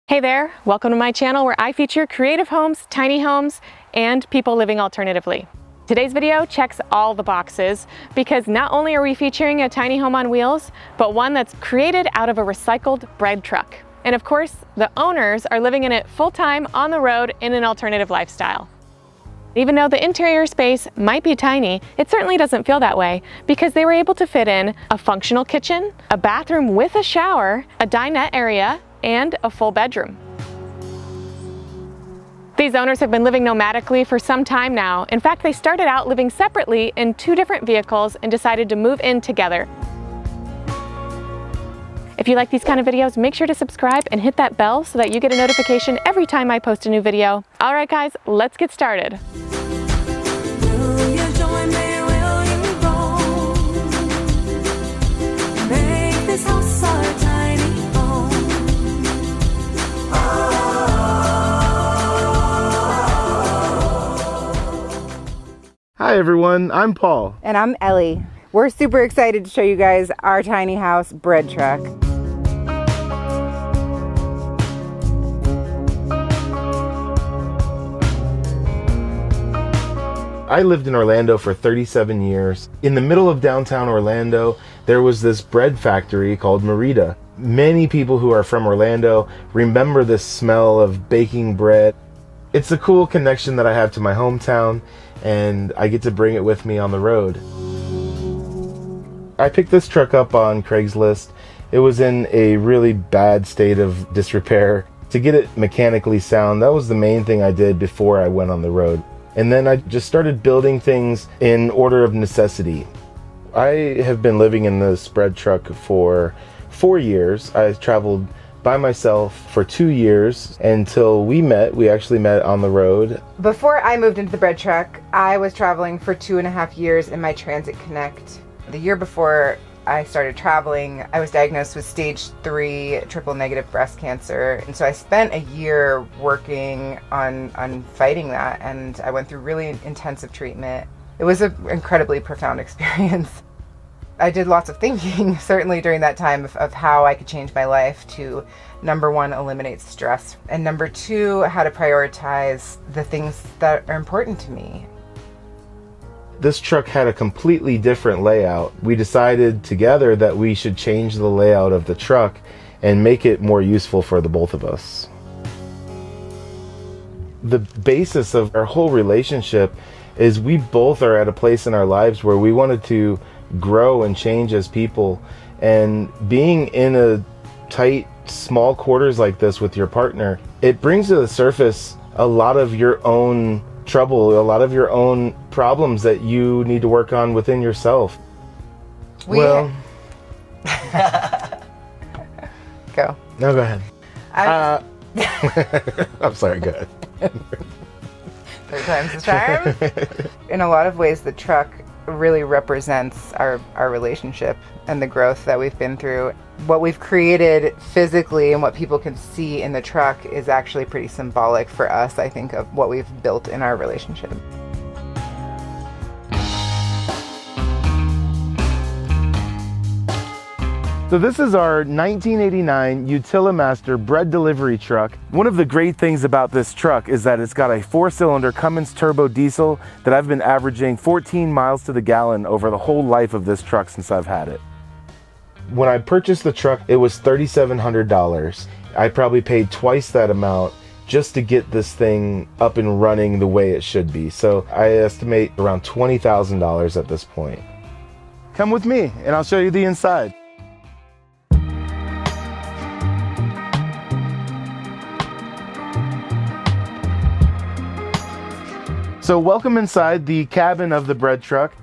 Hey there, welcome to my channel where I feature creative homes, tiny homes, and people living alternatively. Today's video checks all the boxes because not only are we featuring a tiny home on wheels, but one that's created out of a recycled bread truck. And of course, the owners are living in it full-time on the road in an alternative lifestyle. Even though the interior space might be tiny, it certainly doesn't feel that way because they were able to fit in a functional kitchen, a bathroom with a shower, a dinette area, and a full bedroom. These owners have been living nomadically for some time now. In fact, they started out living separately in two different vehicles and decided to move in together. If you like these kind of videos, make sure to subscribe and hit that bell so that you get a notification every time I post a new video. All right, guys, let's get started. Will you join me? Will you roll? Make this house our tiny home. Hi everyone, I'm Paul. And I'm Ellie. We're super excited to show you guys our tiny house bread truck. I lived in Orlando for 37 years. In the middle of downtown Orlando, there was this bread factory called Merida. Many people who are from Orlando remember this smell of baking bread. It's a cool connection that I have to my hometown, and I get to bring it with me on the road. I picked this truck up on Craigslist. It was in a really bad state of disrepair. To get it mechanically sound, that was the main thing I did before I went on the road. And then I just started building things in order of necessity. I have been living in this bread truck for 4 years. I traveled by myself for 2 years until we met. We actually met on the road. Before I moved into the bread truck, I was traveling for 2.5 years in my Transit Connect. The year before I started traveling, I was diagnosed with stage 3 triple negative breast cancer. And so I spent a year working on fighting that, and I went through really intensive treatment. It was an incredibly profound experience. I did lots of thinking, certainly during that time, of how I could change my life to, number one, eliminate stress, and number two, how to prioritize the things that are important to me. This truck had a completely different layout. We decided together that we should change the layout of the truck and make it more useful for the both of us. The basis of our whole relationship is we both are at a place in our lives where we wanted to grow and change as people, and being in a tight, small quarters like this with your partner, it brings to the surface a lot of your own trouble, a lot of your own problems that you need to work on within yourself. Go. No, go ahead. I'm sorry, go ahead. Third time's the charm. In a lot of ways, the truck really represents our relationship and the growth that we've been through. What we've created physically and what people can see in the truck is actually pretty symbolic for us, I think, of what we've built in our relationship. So this is our 1989 Utilimaster bread delivery truck. One of the great things about this truck is that it's got a 4-cylinder Cummins turbo diesel that I've been averaging 14 miles to the gallon over the whole life of this truck since I've had it. When I purchased the truck, it was $3,700. I probably paid twice that amount just to get this thing up and running the way it should be. So I estimate around $20,000 at this point. Come with me and I'll show you the inside. So welcome inside the cabin of the bread truck.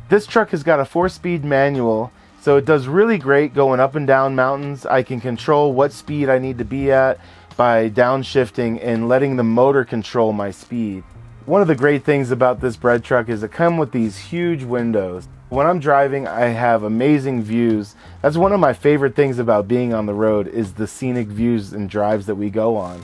This truck has got a 4-speed manual, so it does really great going up and down mountains. I can control what speed I need to be at by downshifting and letting the motor control my speed. One of the great things about this bread truck is it comes with these huge windows. When I'm driving, I have amazing views. That's one of my favorite things about being on the road, is the scenic views and drives that we go on.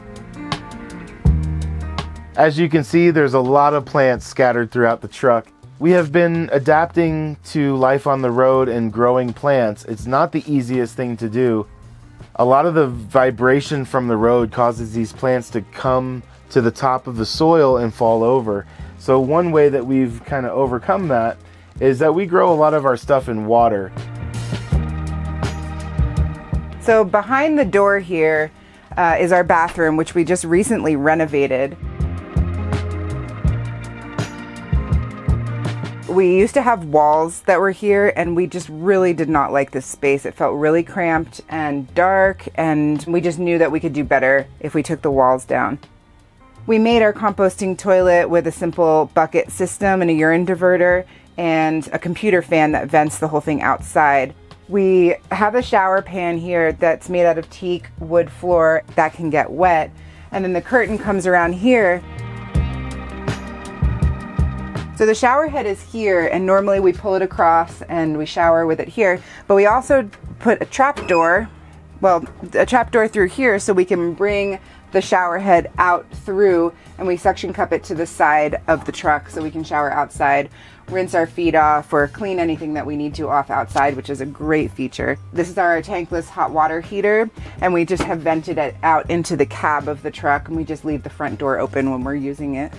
As you can see, there's a lot of plants scattered throughout the truck. We have been adapting to life on the road and growing plants. It's not the easiest thing to do. A lot of the vibration from the road causes these plants to come to the top of the soil and fall over. So one way that we've kind of overcome that is that we grow a lot of our stuff in water. So behind the door here is our bathroom, which we just recently renovated. We used to have walls that were here, and we just really did not like this space. It felt really cramped and dark, and we just knew that we could do better if we took the walls down. We made our composting toilet with a simple bucket system and a urine diverter and a computer fan that vents the whole thing outside. We have a shower pan here that's made out of teak wood floor that can get wet, and then the curtain comes around here. So the shower head is here, and normally we pull it across and we shower with it here, but we also put a trap door through here so we can bring the shower head out through, and we suction cup it to the side of the truck so we can shower outside, rinse our feet off, or clean anything that we need to off outside, which is a great feature. This is our tankless hot water heater, and we just have vented it out into the cab of the truck, and we just leave the front door open when we're using it.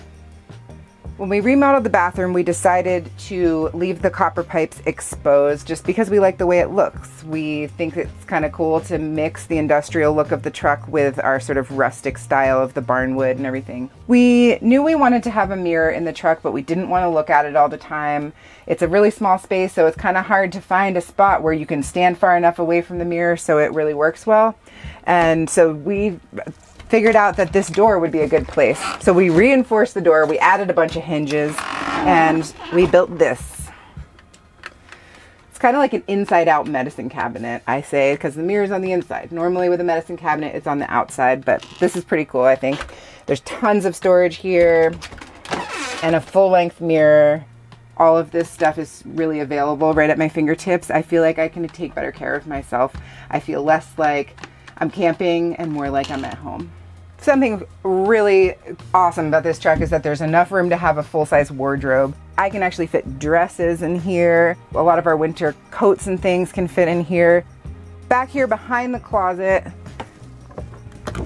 When we remodeled the bathroom, we decided to leave the copper pipes exposed just because we like the way it looks. We think it's kind of cool to mix the industrial look of the truck with our sort of rustic style of the barn wood and everything. We knew we wanted to have a mirror in the truck, but we didn't want to look at it all the time. It's a really small space, so it's kind of hard to find a spot where you can stand far enough away from the mirror so it really works well. And so we figured out that this door would be a good place. So we reinforced the door, we added a bunch of hinges, and we built this. It's kind of like an inside-out medicine cabinet, I say, because the mirror's on the inside. Normally with a medicine cabinet, it's on the outside, but this is pretty cool, I think. There's tons of storage here, and a full-length mirror. All of this stuff is really available right at my fingertips. I feel like I can take better care of myself. I feel less like I'm camping and more like I'm at home. Something really awesome about this truck is that there's enough room to have a full-size wardrobe. I can actually fit dresses in here. A lot of our winter coats and things can fit in here. Back here behind the closet,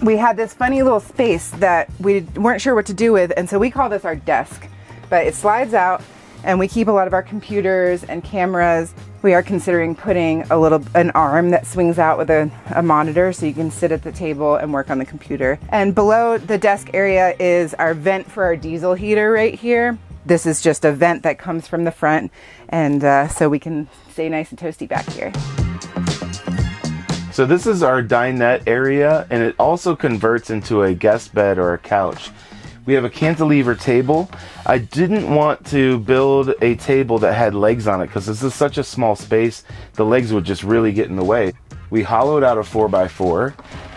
we had this funny little space that we weren't sure what to do with, and so we call this our desk. But it slides out, and we keep a lot of our computers and cameras. We are considering putting an arm that swings out with a monitor so you can sit at the table and work on the computer. And below the desk area is our vent for our diesel heater right here. This is just a vent that comes from the front, and so we can stay nice and toasty back here. So this is our dinette area, and it also converts into a guest bed or a couch. We have a cantilever table. I didn't want to build a table that had legs on it because this is such a small space, the legs would just really get in the way. We hollowed out a 4x4,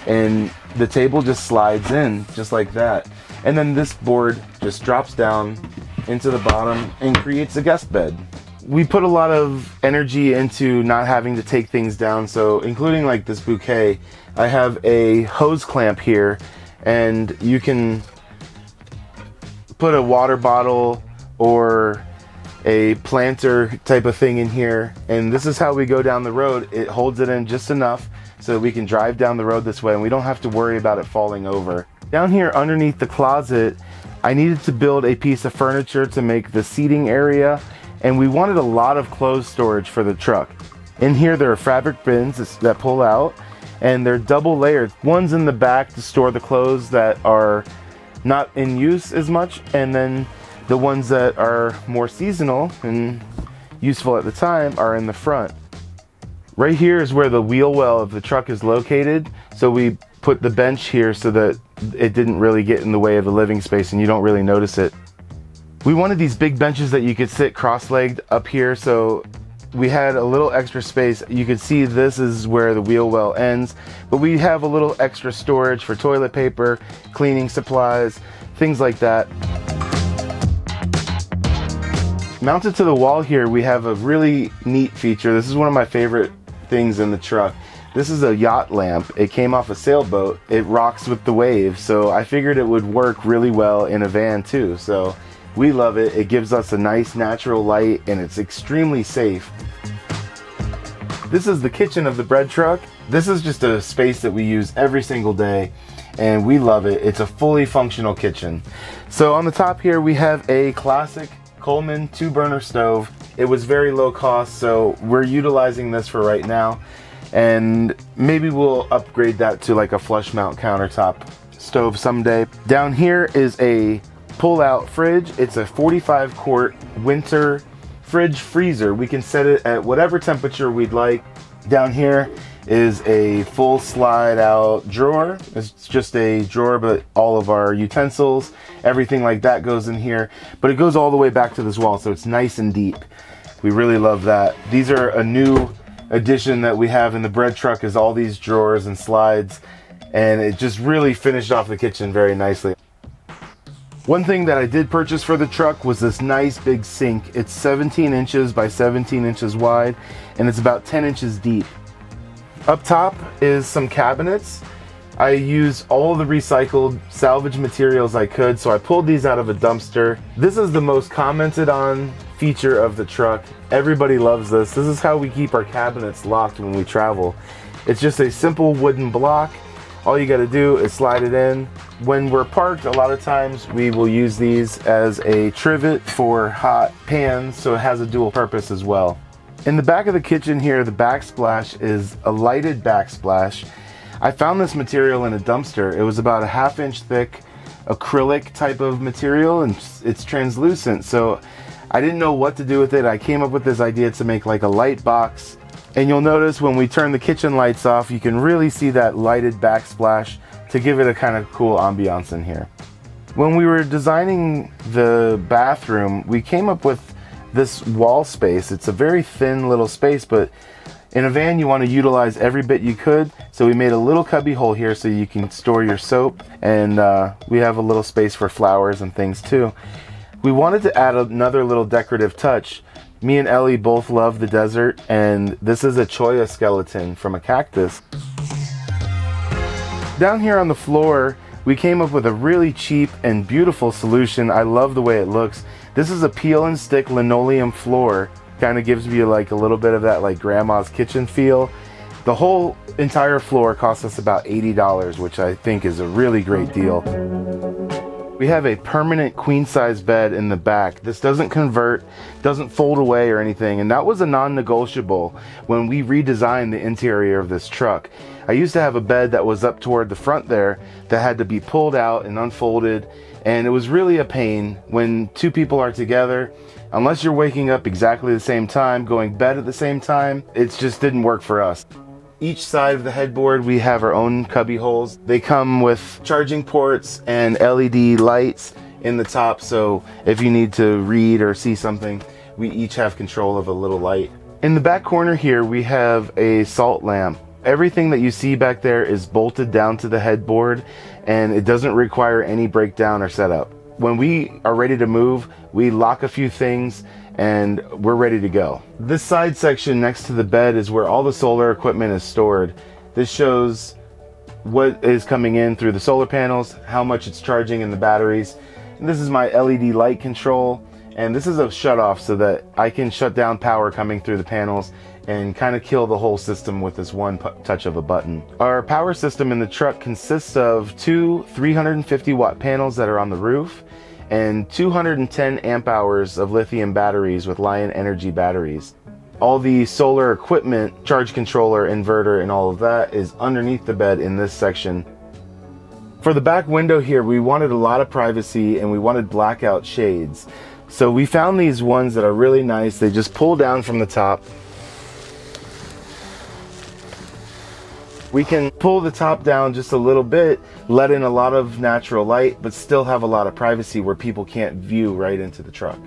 and the table just slides in just like that. And then this board just drops down into the bottom and creates a guest bed. We put a lot of energy into not having to take things down, so including like this bouquet, I have a hose clamp here, and you can put a water bottle or a planter type of thing in here, and this is how we go down the road. It holds it in just enough so that we can drive down the road this way, and we don't have to worry about it falling over. Down here underneath the closet, I needed to build a piece of furniture to make the seating area, and we wanted a lot of clothes storage for the truck. In here there are fabric bins that pull out, and they're double layered. One's in the back to store the clothes that are not in use as much, and then the ones that are more seasonal and useful at the time are in the front. Right here is where the wheel well of the truck is located, so we put the bench here so that it didn't really get in the way of the living space and you don't really notice it. We wanted these big benches that you could sit cross-legged up here, so we had a little extra space. You could see this is where the wheel well ends, but we have a little extra storage for toilet paper, cleaning supplies, things like that. Mounted to the wall here, we have a really neat feature. This is one of my favorite things in the truck. This is a yacht lamp. It came off a sailboat. It rocks with the waves, so I figured it would work really well in a van too. So we love it. It gives us a nice natural light, and it's extremely safe. This is the kitchen of the bread truck. This is just a space that we use every single day, and we love it. It's a fully functional kitchen. So on the top here, we have a classic Coleman 2-burner stove. It was very low cost, so we're utilizing this for right now. And maybe we'll upgrade that to like a flush mount countertop stove someday. Down here is a pull-out fridge. It's a 45 quart winter fridge freezer. We can set it at whatever temperature we'd like. Down here is a full slide out drawer. It's just a drawer, but all of our utensils, everything like that goes in here. But it goes all the way back to this wall, so it's nice and deep. We really love that. These are a new addition that we have in the bread truck, is all these drawers and slides, and it just really finished off the kitchen very nicely. One thing that I did purchase for the truck was this nice big sink. It's 17 inches by 17 inches wide, and it's about 10 inches deep. Up top is some cabinets. I used all the recycled salvage materials I could, so I pulled these out of a dumpster. This is the most commented on feature of the truck. Everybody loves this. This is how we keep our cabinets locked when we travel. It's just a simple wooden block. All you got to do is slide it in. When we're parked, a lot of times we will use these as a trivet for hot pans, so it has a dual purpose as well. In the back of the kitchen here, the backsplash is a lighted backsplash. I found this material in a dumpster. It was about a 1/2 inch thick acrylic type of material, and it's translucent, so I didn't know what to do with it. I came up with this idea to make like a light box. And you'll notice when we turn the kitchen lights off, you can really see that lighted backsplash to give it a kind of cool ambiance in here. When we were designing the bathroom, we came up with this wall space. It's a very thin little space, but in a van you want to utilize every bit you could. So we made a little cubby hole here so you can store your soap, and we have a little space for flowers and things too. We wanted to add another little decorative touch. Me and Ellie both love the desert, and this is a cholla skeleton from a cactus. Down here on the floor, we came up with a really cheap and beautiful solution. I love the way it looks. This is a peel and stick linoleum floor. Kind of gives me like a little bit of that like grandma's kitchen feel. The whole entire floor cost us about $80, which I think is a really great deal. We have a permanent queen size bed in the back. This doesn't convert, doesn't fold away or anything, and that was a non-negotiable when we redesigned the interior of this truck. I used to have a bed that was up toward the front there that had to be pulled out and unfolded, and it was really a pain when two people are together. Unless you're waking up exactly the same time, going to bed at the same time, it just didn't work for us. Each side of the headboard, we have our own cubby holes. They come with charging ports and LED lights in the top, so if you need to read or see something, we each have control of a little light. In the back corner here, we have a salt lamp. Everything that you see back there is bolted down to the headboard, and it doesn't require any breakdown or setup. When we are ready to move, we lock a few things and we're ready to go. This side section next to the bed is where all the solar equipment is stored. This shows what is coming in through the solar panels, how much it's charging in the batteries. And this is my LED light control, and this is a shut off so that I can shut down power coming through the panels and kind of kill the whole system with this one touch of a button. Our power system in the truck consists of two 350 watt panels that are on the roof and 210 amp hours of lithium batteries with Lion Energy batteries. All the solar equipment, charge controller, inverter, and all of that is underneath the bed in this section. For the back window here, we wanted a lot of privacy and we wanted blackout shades. So we found these ones that are really nice. They just pull down from the top. We can pull the top down just a little bit, let in a lot of natural light, but still have a lot of privacy where people can't view right into the truck.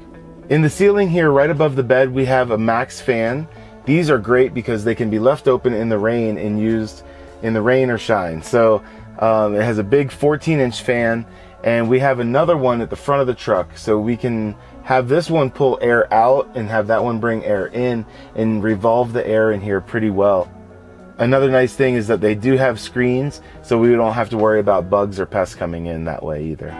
In the ceiling here, right above the bed, we have a max fan. These are great because they can be left open in the rain and used in the rain or shine. So it has a big 14-inch fan, and we have another one at the front of the truck. So we can have this one pull air out and have that one bring air in and revolve the air in here pretty well. Another nice thing is that they do have screens, so we don't have to worry about bugs or pests coming in that way either.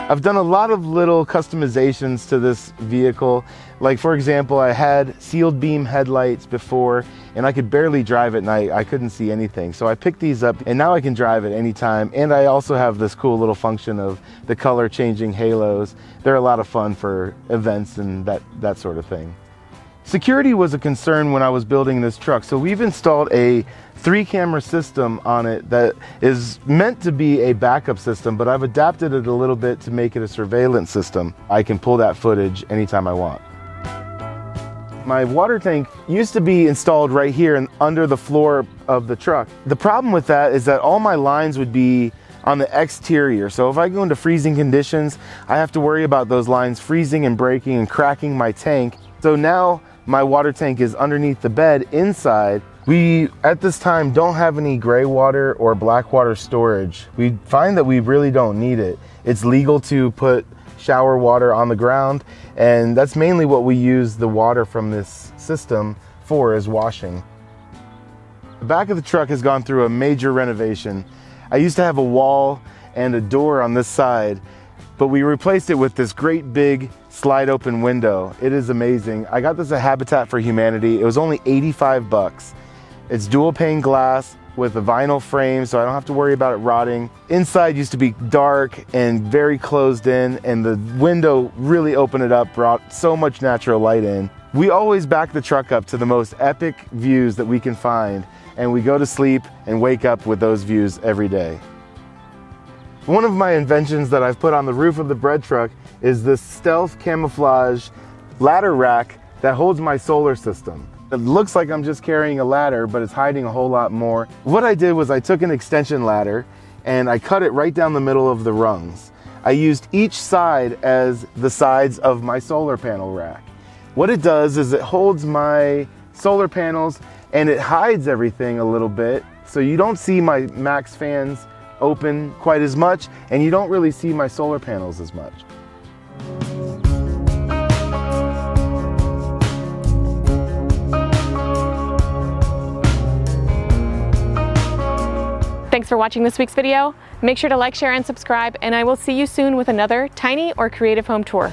I've done a lot of little customizations to this vehicle. Like for example, I had sealed beam headlights before and I could barely drive at night. I couldn't see anything. So I picked these up and now I can drive at any time. And I also have this cool little function of the color changing halos. They're a lot of fun for events and that sort of thing. Security was a concern when I was building this truck, so we've installed a 3-camera system on it that is meant to be a backup system, but I've adapted it a little bit to make it a surveillance system. I can pull that footage anytime I want. My water tank used to be installed right here and under the floor of the truck. The problem with that is that all my lines would be on the exterior, so if I go into freezing conditions, I have to worry about those lines freezing and breaking and cracking my tank. So now my water tank is underneath the bed inside. We, at this time, don't have any gray water or black water storage. We find that we really don't need it. It's legal to put shower water on the ground, and that's mainly what we use the water from this system for, is washing. The back of the truck has gone through a major renovation. I used to have a wall and a door on this side, but we replaced it with this great big slide open window. It is amazing. I got this at Habitat for Humanity. It was only 85 bucks. It's dual pane glass with a vinyl frame, so I don't have to worry about it rotting. Inside used to be dark and very closed in, and the window really opened it up, brought so much natural light in. We always back the truck up to the most epic views that we can find, and we go to sleep and wake up with those views every day. One of my inventions that I've put on the roof of the bread truck is this stealth camouflage ladder rack that holds my solar system. It looks like I'm just carrying a ladder, but it's hiding a whole lot more. What I did was I took an extension ladder and I cut it right down the middle of the rungs. I used each side as the sides of my solar panel rack. What it does is it holds my solar panels and it hides everything a little bit, so you don't see my max fans open quite as much, and you don't really see my solar panels as much. Thanks for watching this week's video. Make sure to like, share, and subscribe, and I will see you soon with another tiny or creative home tour.